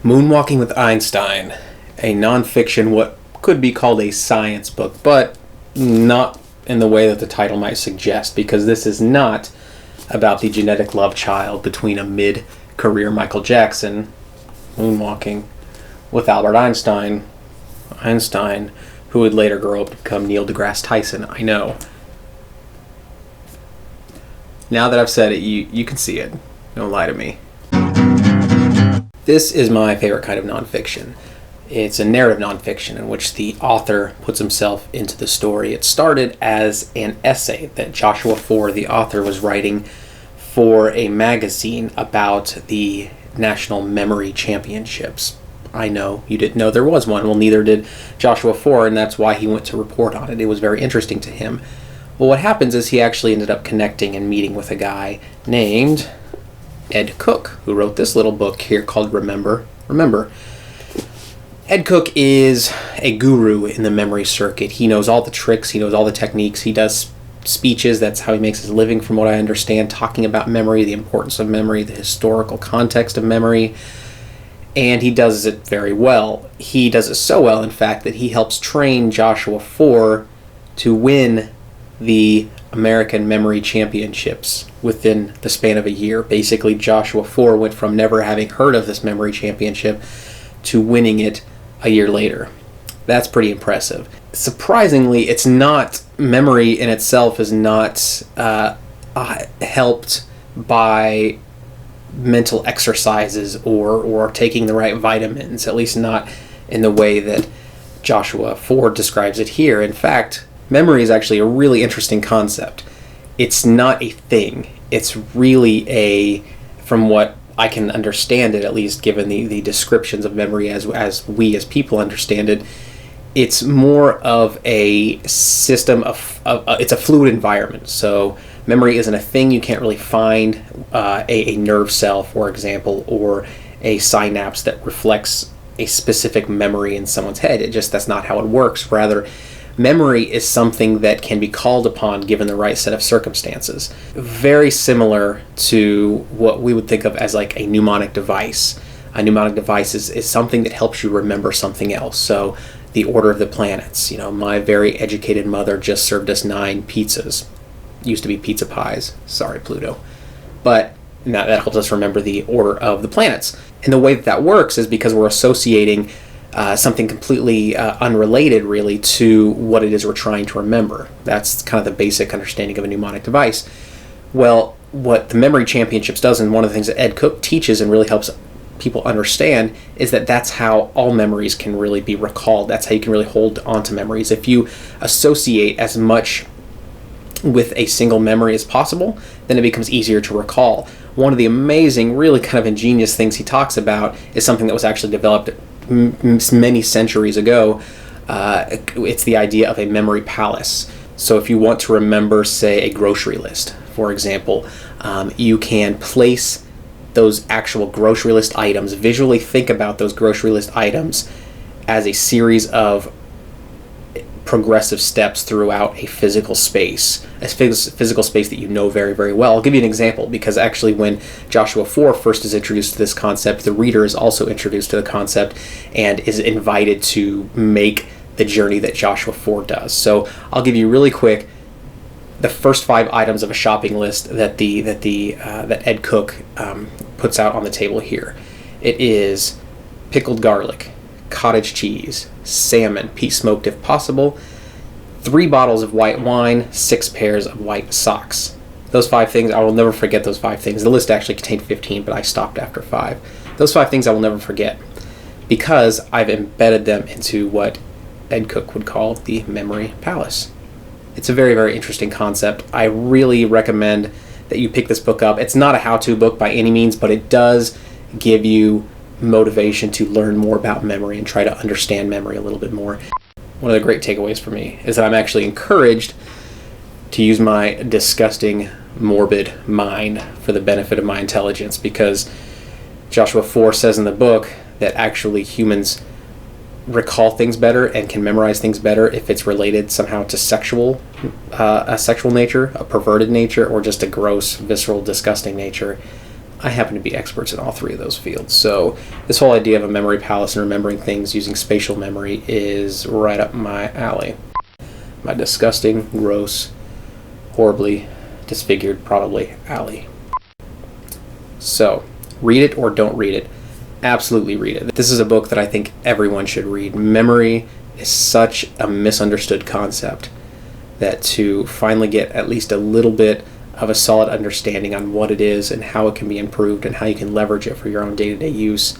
Moonwalking with Einstein, a nonfiction, what could be called a science book, but not in the way that the title might suggest, because this is not about the genetic love child between a mid-career Michael Jackson, moonwalking, with Albert Einstein, who would later grow up to become Neil deGrasse Tyson. I know. Now that I've said it, you can see it. Don't lie to me. This is my favorite kind of nonfiction. It's a narrative nonfiction in which the author puts himself into the story. It started as an essay that Joshua Foer, the author, was writing for a magazine about the National Memory Championships. I know you didn't know there was one. Well, neither did Joshua Foer, and that's why he went to report on it. It was very interesting to him. Well, what happens is he actually ended up connecting and meeting with a guy named Ed Cook, who wrote this little book here called Remember. Ed Cook is a guru in the memory circuit. He knows all the tricks, he knows all the techniques, he does speeches, that's how he makes his living from what I understand, talking about memory, the importance of memory, the historical context of memory, and he does it very well. He does it so well, in fact, that he helps train Joshua Foer to win the American Memory Championships within the span of a year. Basically, Joshua Foer went from never having heard of this memory championship to winning it a year later. That's pretty impressive. Surprisingly, it's not, memory in itself is not helped by mental exercises or taking the right vitamins, at least not in the way that Joshua Foer describes it here. In fact, memory is actually a really interesting concept. It's not a thing. It's really from what I can understand it, at least given the descriptions of memory as we as people understand it, it's more of a system it's a fluid environment. So memory isn't a thing. You can't really find a nerve cell, for example, or a synapse that reflects a specific memory in someone's head. That's not how it works. Rather, memory is something that can be called upon given the right set of circumstances. Very similar to what we would think of as like a mnemonic device. A mnemonic device is something that helps you remember something else. So the order of the planets. My very educated mother just served us 9 pizzas. Used to be pizza pies. Sorry, Pluto. But now that helps us remember the order of the planets. And the way that works is because we're associating something completely unrelated, really, to what it is we're trying to remember. That's kind of the basic understanding of a mnemonic device. Well, what the Memory Championships does, and one of the things that Ed Cook teaches and really helps people understand, is that that's how all memories can really be recalled. That's how you can really hold on to memories. If you associate as much with a single memory as possible, then it becomes easier to recall. One of the amazing, really kind of ingenious things he talks about is something that was actually developed many centuries ago. It's the idea of a memory palace. So if you want to remember, say, a grocery list, for example, you can place those actual grocery list items, visually think about those grocery list items as a series of progressive steps throughout a physical space, physical space that you know very, very well. I'll give you an example, because actually when Joshua Foer first is introduced to this concept, the reader is also introduced to the concept and is invited to make the journey that Joshua Foer does. So I'll give you really quick the first 5 items of a shopping list that that Ed Cook puts out on the table here. It is pickled garlic, cottage cheese, salmon, peat smoked if possible, 3 bottles of white wine, 6 pairs of white socks. Those 5 things, I will never forget those 5 things. The list actually contained 15, but I stopped after 5. Those 5 things I will never forget, because I've embedded them into what Ed Cook would call the memory palace. It's a very, very interesting concept. I really recommend that you pick this book up. It's not a how-to book by any means, but it does give you motivation to learn more about memory and try to understand memory a little bit more. One of the great takeaways for me is that I'm actually encouraged to use my disgusting, morbid mind for the benefit of my intelligence, because Joshua Foer says in the book that actually humans recall things better and can memorize things better if it's related somehow to a sexual nature, a perverted nature, or just a gross, visceral, disgusting nature. I happen to be experts in all three of those fields. So this whole idea of a memory palace and remembering things using spatial memory is right up my alley. My disgusting, gross, horribly disfigured, probably, alley. So, read it or don't read it. Absolutely read it. This is a book that I think everyone should read. Memory is such a misunderstood concept that to finally get at least a little bit of a solid understanding on what it is and how it can be improved and how you can leverage it for your own day-to-day use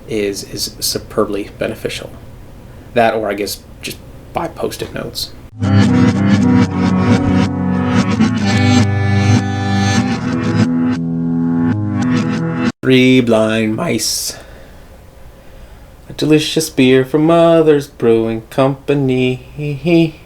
is superbly beneficial. That, or I guess just buy Post-it notes. Three blind mice. A delicious beer from Mother's Brewing Company.